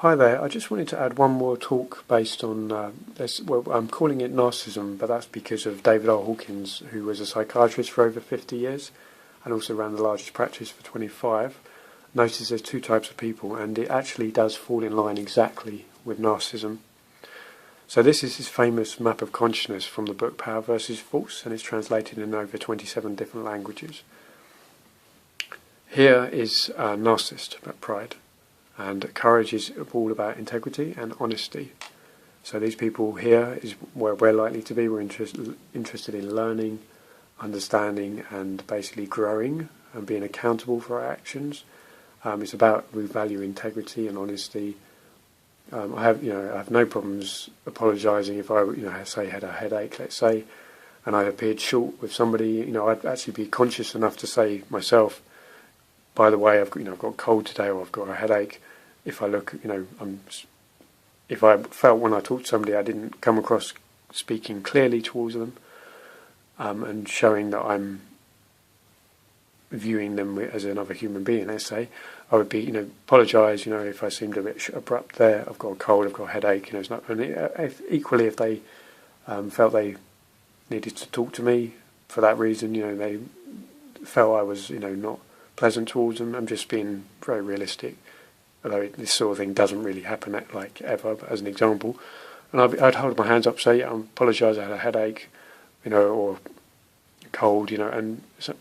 Hi there, I just wanted to add one more talk based on this. Well, I'm calling it Narcissism, but that's because of David R. Hawkins, who was a psychiatrist for over 50 years and also ran the largest practice for 25. Notice there's two types of people, and it actually does fall in line exactly with narcissism. So this is his famous map of consciousness from the book Power versus Force, and it's translated in over 27 different languages. Here is a narcissist, about pride. And courage is all about integrity and honesty. So these people here is where we're likely to be. We're interested in learning, understanding, and basically growing and being accountable for our actions. It's about we value integrity and honesty. I have no problems apologising if I, say had a headache, let's say, and I appeared short with somebody. I'd actually be conscious enough to say myself, by the way, I've got a cold today, or I've got a headache. If I look, if I felt when I talked to somebody I didn't come across speaking clearly towards them, and showing that I'm viewing them as another human being, let's say, I would be, apologise, if I seemed a bit abrupt there. I've got a cold, I've got a headache, it's not. And equally, if they felt they needed to talk to me for that reason, they felt I was, not pleasant towards them. I'm just being very realistic. Although this sort of thing doesn't really happen ever, but as an example. And I'd hold my hands up, say, I apologise, I had a headache, or cold, and so,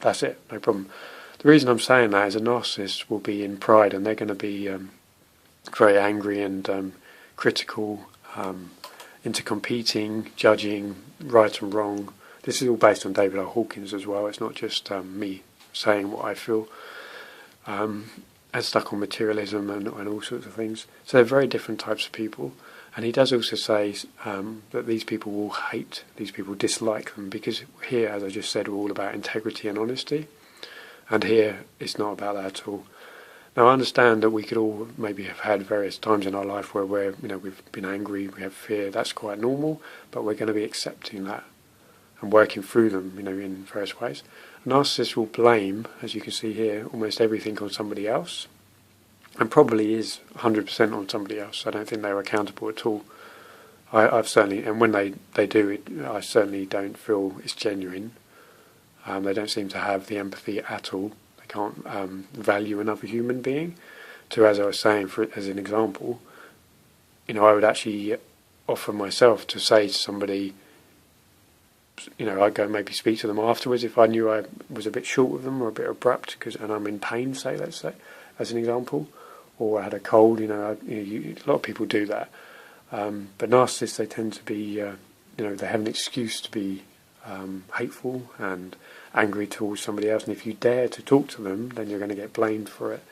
that's it, no problem. The reason I'm saying that is a narcissist will be in pride, and they're going to be very angry and critical, into competing, judging, right and wrong. This is all based on David R. Hawkins as well. It's not just me saying what I feel. And stuck on materialism and all sorts of things. So they're very different types of people. And he does also say that these people will hate, these people dislike them, because here, as I just said, we're all about integrity and honesty. And here, it's not about that at all. Now, I understand that we could all maybe have had various times in our life where we've been angry, we have fear. That's quite normal, but we're going to be accepting that and working through them, in various ways. A narcissist will blame, as you can see here, almost everything on somebody else, and probably is 100% on somebody else. I don't think they're accountable at all. I've certainly, and when they do it, I certainly don't feel it's genuine. They don't seem to have the empathy at all. They can't value another human being. To, as I was saying, as an example, I would actually offer myself to say to somebody, I'd go maybe speak to them afterwards if I knew I was a bit short with them or a bit abrupt, and I'm in pain, let's say, as an example, or I had a cold. A lot of people do that, but narcissists, they tend to be, they have an excuse to be hateful and angry towards somebody else, and if you dare to talk to them, then you're going to get blamed for it.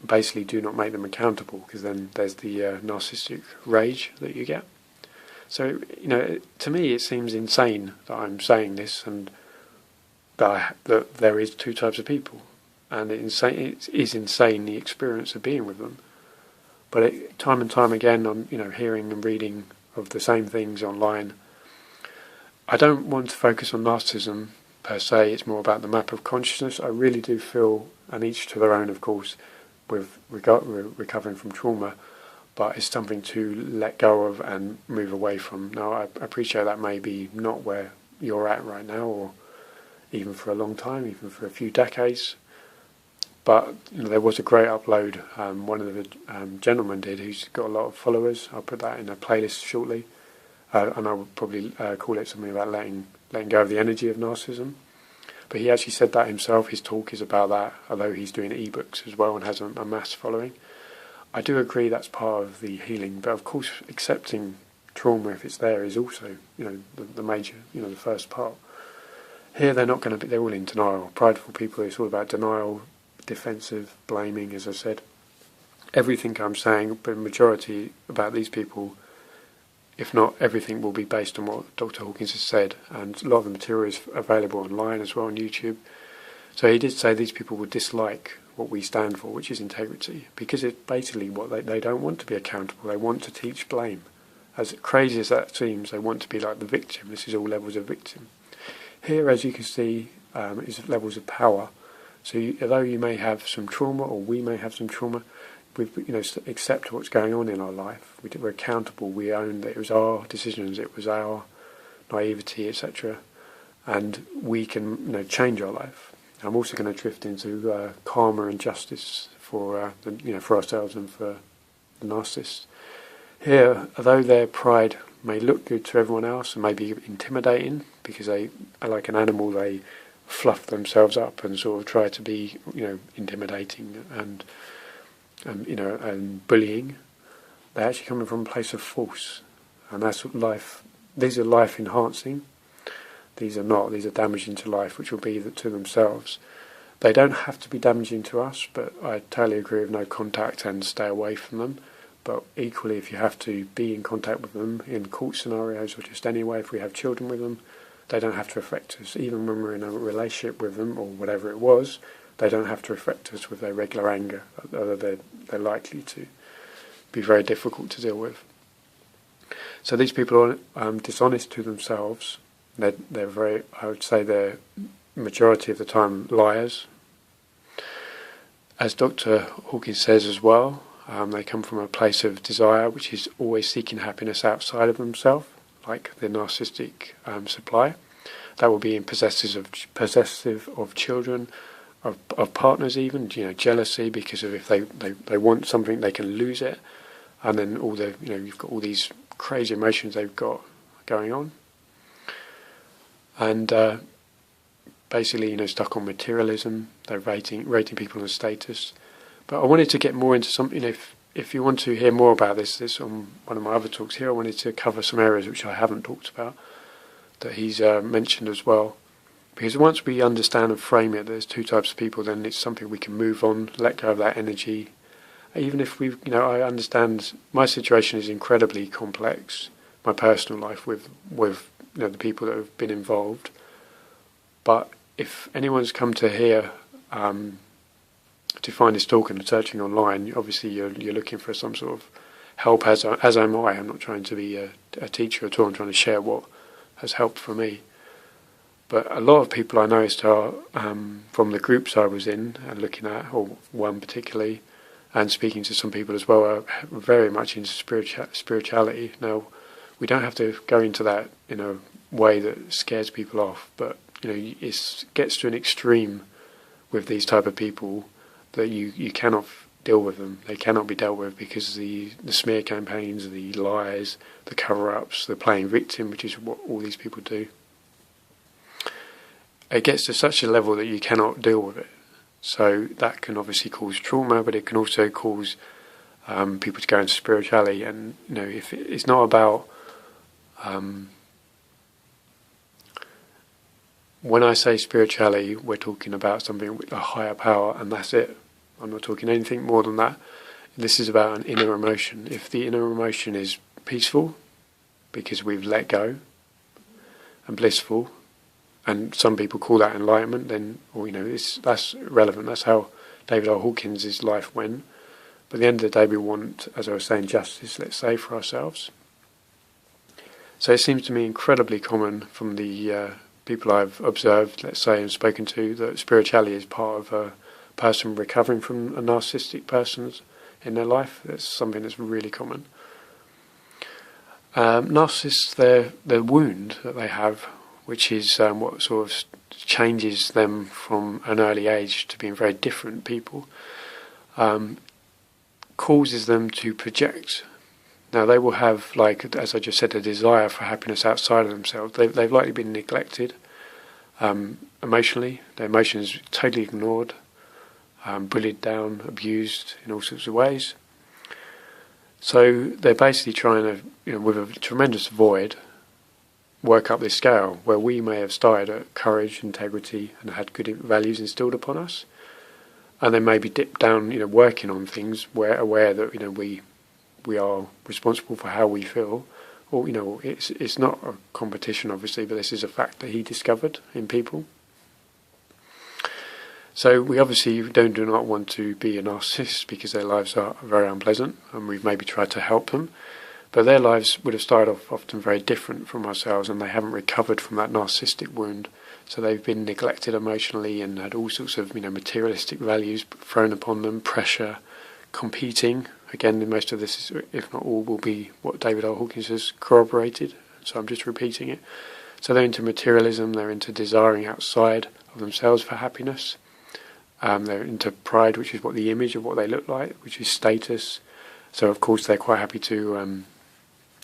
Basically, do not make them accountable, because then there's the narcissistic rage that you get. So, to me it seems insane that I'm saying this, and that there is two types of people, and it is insane the experience of being with them. But time and time again, I'm hearing and reading of the same things online. I don't want to focus on narcissism per se. It's more about the map of consciousness. I really do feel, and each to their own, of course, with recovering from trauma. But it's something to let go of and move away from. Now, I appreciate that may be not where you're at right now, or even for a long time, even for a few decades. But there was a great upload one of the gentlemen did, who's got a lot of followers. I'll put that in a playlist shortly, and I would probably call it something about letting go of the energy of narcissism. But he actually said that himself. His talk is about that, although he's doing ebooks as well and has a mass following. I do agree that's part of the healing, but of course accepting trauma, if it's there, is also, the major, the first part. Here they're not going to be, they're all in denial. Prideful people, it's all about denial, defensive, blaming, as I said. Everything I'm saying, but the majority about these people, if not everything, will be based on what Dr. Hawkins has said, and a lot of the material is available online as well on YouTube. So he did say these people would dislike what we stand for, which is integrity, because it's basically what they don't want to be accountable. They want to teach blame. As crazy as that seems, they want to be like the victim. This is all levels of victim. Here, as you can see, is levels of power. So although you may have some trauma, or we may have some trauma, we accept what's going on in our life. We're accountable. We own that it was our decisions, it was our naivety, etc., and we can change our life. I'm also going to drift into karma and justice for for ourselves and for the narcissists. Here, although their pride may look good to everyone else and may be intimidating, because they, like an animal, they fluff themselves up and sort of try to be, intimidating and bullying. They're actually coming from a place of force, and that's what life. These are life enhancing. These are not. These are damaging to life, which will be to themselves. They don't have to be damaging to us, but I totally agree with no contact and stay away from them. But equally, if you have to be in contact with them in court scenarios or just anyway, if we have children with them, they don't have to affect us. Even when we're in a relationship with them or whatever it was, they don't have to affect us with their regular anger, although they're likely to be very difficult to deal with. So these people are dishonest to themselves. They're very, I would say they're majority of the time liars. As Dr. Hawkins says as well, they come from a place of desire, which is always seeking happiness outside of themselves, like the narcissistic supply. That will be in possessive of children, of partners even, jealousy, because of if they want something, they can lose it. And then you've got all these crazy emotions they've got going on. And basically, stuck on materialism. They're rating people on status. But I wanted to get more into something. If you want to hear more about this on one of my other talks here, I wanted to cover some areas which I haven't talked about that he's mentioned as well. Because once we understand and frame it, there's two types of people. Then it's something we can move on, let go of that energy. Even if I understand my situation is incredibly complex, my personal life with the people that have been involved. But if anyone's come to here to find this talk and searching online, obviously you're looking for some sort of help, as am I. I'm not trying to be a teacher at all. I'm trying to share what has helped for me. But a lot of people I noticed are from the groups I was in and looking at, or one particularly, and speaking to some people as well, are very much into spirituality. Now, we don't have to go into that in a way that scares people off, but it gets to an extreme with these type of people that you cannot deal with them. They cannot be dealt with because the smear campaigns, the lies, the cover-ups, the playing victim, which is what all these people do. It gets to such a level that you cannot deal with it. So that can obviously cause trauma, but it can also cause people to go into spirituality. And if it's not about when I say spirituality, we're talking about something with a higher power, and that's it. I'm not talking anything more than that. This is about an inner emotion. If the inner emotion is peaceful, because we've let go, and blissful, and some people call that enlightenment, then, that's relevant. That's how David R. Hawkins' life went. But at the end of the day, we want, as I was saying, justice, let's say, for ourselves. So it seems to me incredibly common from the people I've observed, let's say, and spoken to, that spirituality is part of a person recovering from a narcissistic person in their life. That's something that's really common. Narcissists, their wound that they have, which is what sort of changes them from an early age to being very different people, causes them to project. Now, they will have, as I just said, a desire for happiness outside of themselves. They've likely been neglected emotionally. Their emotions totally ignored, bullied down, abused in all sorts of ways. So they're basically trying to, with a tremendous void, work up this scale where we may have started at courage, integrity, and had good values instilled upon us, and then maybe dip down, working on things, aware that we are responsible for how we feel. Or it's not a competition, obviously, but this is a fact that he discovered in people. So we obviously do not want to be a narcissist because their lives are very unpleasant, and we've maybe tried to help them. But their lives would have started off often very different from ourselves, and they haven't recovered from that narcissistic wound. So they've been neglected emotionally and had all sorts of materialistic values thrown upon them, pressure, competing. Again, most of this, if not all, will be what David R. Hawkins has corroborated, so I'm just repeating it. So they're into materialism, they're into desiring outside of themselves for happiness. They're into pride, which is what the image of what they look like, which is status. So of course they're quite happy to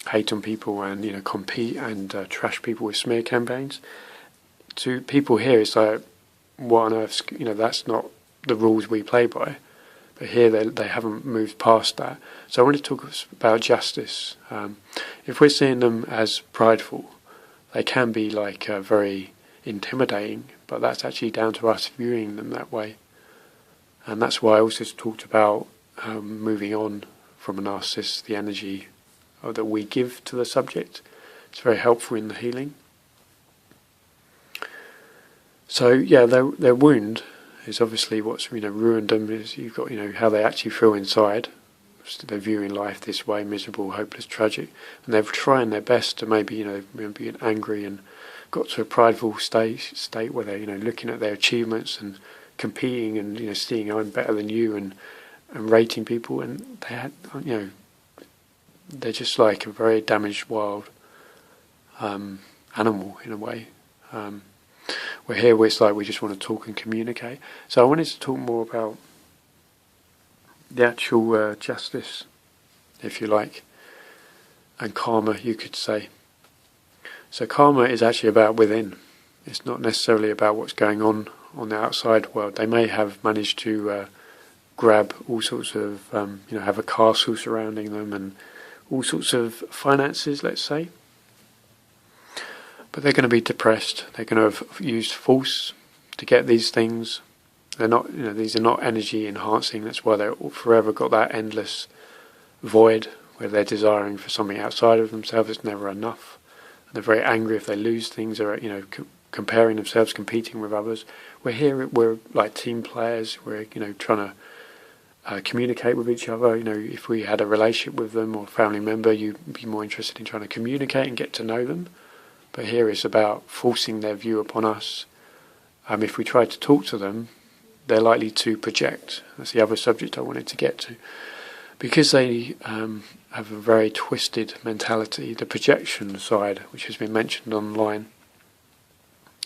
hate on people and compete and trash people with smear campaigns. To people here, it's like, what on earth? That's not the rules we play by. But here they haven't moved past that. So I want to talk about justice. If we're seeing them as prideful, they can be very intimidating, but that's actually down to us viewing them that way. And that's why I also talked about moving on from a narcissist, the energy that we give to the subject. It's very helpful in the healing. So yeah, their wound is obviously what's ruined them. Is you've got how they actually feel inside. So they're viewing life this way: miserable, hopeless, tragic, and they're trying their best to maybe being angry and got to a prideful state where they're looking at their achievements and competing and seeing I'm better than you and rating people, and they had they're just like a very damaged wild animal in a way. We're here where it's like we just want to talk and communicate. So I wanted to talk more about the actual justice, if you like, and karma, you could say. So karma is actually about within. It's not necessarily about what's going on the outside world. They may have managed to grab all sorts of, have a castle surrounding them and all sorts of finances, let's say. But they're going to be depressed. They're going to have used force to get these things. They're not, these are not energy enhancing. That's why they're forever got that endless void where they're desiring for something outside of themselves. It's never enough. And they're very angry if they lose things. Or comparing themselves, competing with others. We're like team players. We're trying to communicate with each other. If we had a relationship with them or a family member, you'd be more interested in trying to communicate and get to know them. But here it's about forcing their view upon us. If we try to talk to them, they're likely to project. That's the other subject I wanted to get to. Because they have a very twisted mentality, the projection side, which has been mentioned online,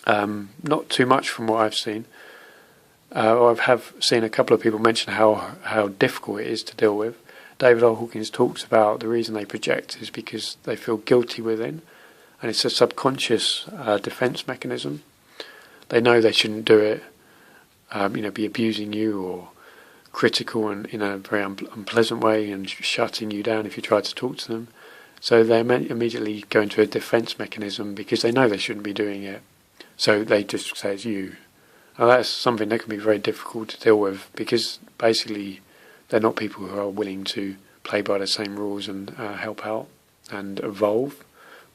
not too much from what I've seen. I have seen a couple of people mention how difficult it is to deal with. David R. Hawkins talks about the reason they project is because they feel guilty within. And it's a subconscious defense mechanism. They know they shouldn't do it, be abusing you or critical and in a very unpleasant way and shutting you down if you try to talk to them. So they immediately go into a defense mechanism because they know they shouldn't be doing it. So they just say it's you. Now that's something that can be very difficult to deal with because basically they're not people who are willing to play by the same rules and help out and evolve.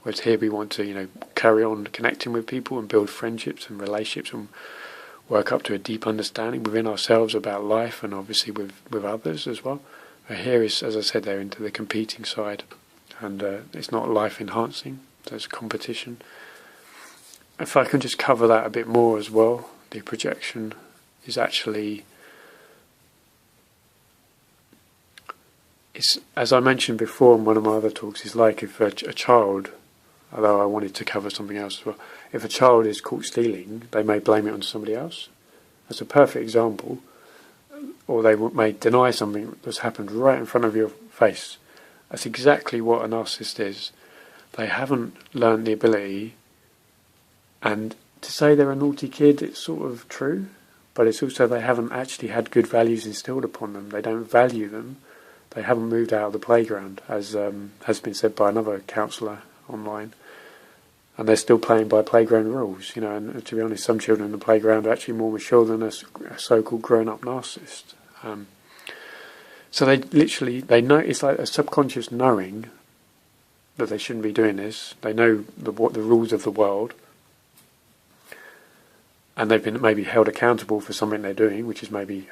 Whereas here we want to, carry on connecting with people and build friendships and relationships and work up to a deep understanding within ourselves about life and obviously with others as well. But here is, as I said, they're into the competing side and it's not life enhancing, so it's competition. If I can just cover that a bit more as well, the projection is actually, it's, as I mentioned before in one of my other talks, is like if a child, although I wanted to cover something else as well, if a child is caught stealing, they may blame it on somebody else. That's a perfect example. Or they may deny something that's happened right in front of your face. That's exactly what a narcissist is. They haven't learned the ability, and to say they're a naughty kid, it's sort of true, but it's also they haven't actually had good values instilled upon them. They don't value them. They haven't moved out of the playground, as has been said by another counsellor online. And they're still playing by playground rules, and to be honest, some children in the playground are actually more mature than a so-called grown-up narcissist. So they know, it's like a subconscious knowing that they shouldn't be doing this. They know what the rules of the world, and they've been maybe held accountable for something they're doing, which is maybe,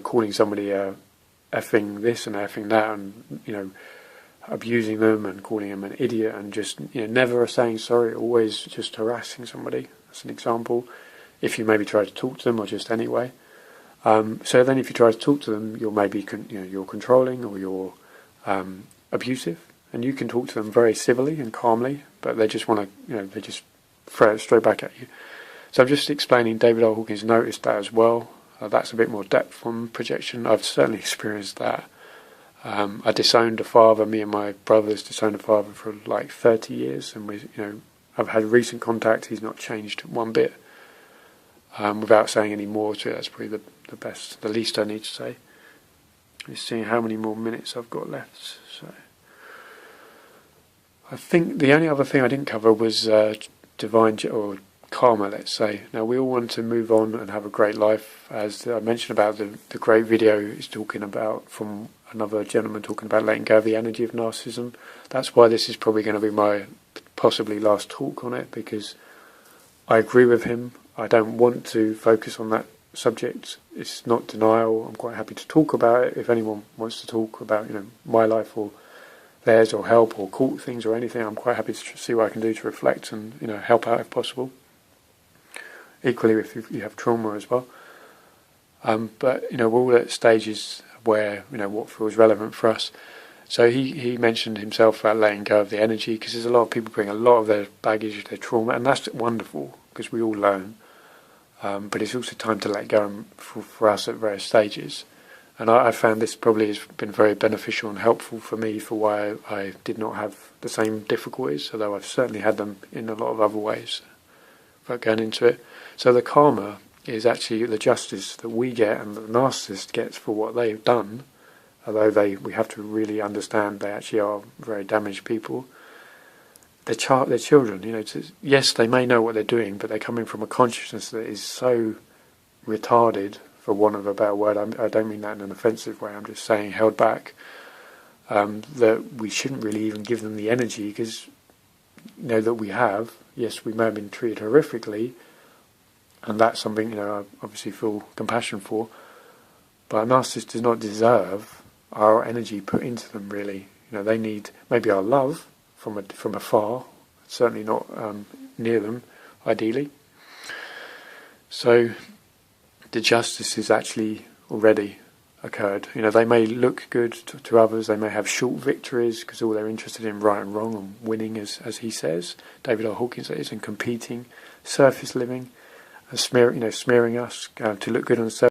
calling somebody effing this and effing that, and abusing them and calling them an idiot, and just never saying sorry, always just harassing somebody. That's an example. If you maybe try to talk to them, or just anyway. So then if you try to talk to them, you're maybe you're controlling, or you're abusive, and you can talk to them very civilly and calmly, but they just want to, they just throw it straight back at you. So I'm just explaining David R. Hawkins noticed that as well. That's a bit more depth on projection. I've certainly experienced that. I disowned a father. Me and my brothers disowned a father for like 30 years, and I've had recent contact. He's not changed one bit. Without saying any more to it, that's probably the least I need to say. Just seeing how many more minutes I've got left. So I think the only other thing I didn't cover was divine or karma, let's say. Now, we all want to move on and have a great life. As I mentioned about the great video is talking about, from another gentleman talking about letting go of the energy of narcissism. That's why this is probably going to be my possibly last talk on it, because I agree with him. I don't want to focus on that subject. It's not denial. I'm quite happy to talk about it. If anyone wants to talk about, my life or theirs, or help or court things or anything, I'm quite happy to see what I can do to reflect and, help out if possible. Equally, if you have trauma as well. But, we're all at stages where, what feels relevant for us. So he mentioned himself about letting go of the energy, because there's a lot of people bring a lot of their baggage, their trauma, and that's wonderful, because we all learn. But it's also time to let go for us at various stages. And I found this probably has been very beneficial and helpful for me, for why I did not have the same difficulties, although I've certainly had them in a lot of other ways, without going into it. So the karma is actually the justice that we get and the narcissist gets for what they've done, although we have to really understand they actually are very damaged people. Their children, yes, they may know what they're doing, but they're coming from a consciousness that is so retarded, for want of a better word. I don't mean that in an offensive way, I'm just saying held back, that we shouldn't really even give them the energy, because that we have. Yes, we may have been treated horrifically, and that's something I obviously feel compassion for, but a narcissist does not deserve our energy put into them, really. They need maybe our love from afar, certainly not near them, ideally. So the justice is actually already occurred. They may look good to others, they may have short victories, because all they're interested in right and wrong and winning, as he says, David R. Hawkins says, and competing, surface living, and smearing us to look good on the surface.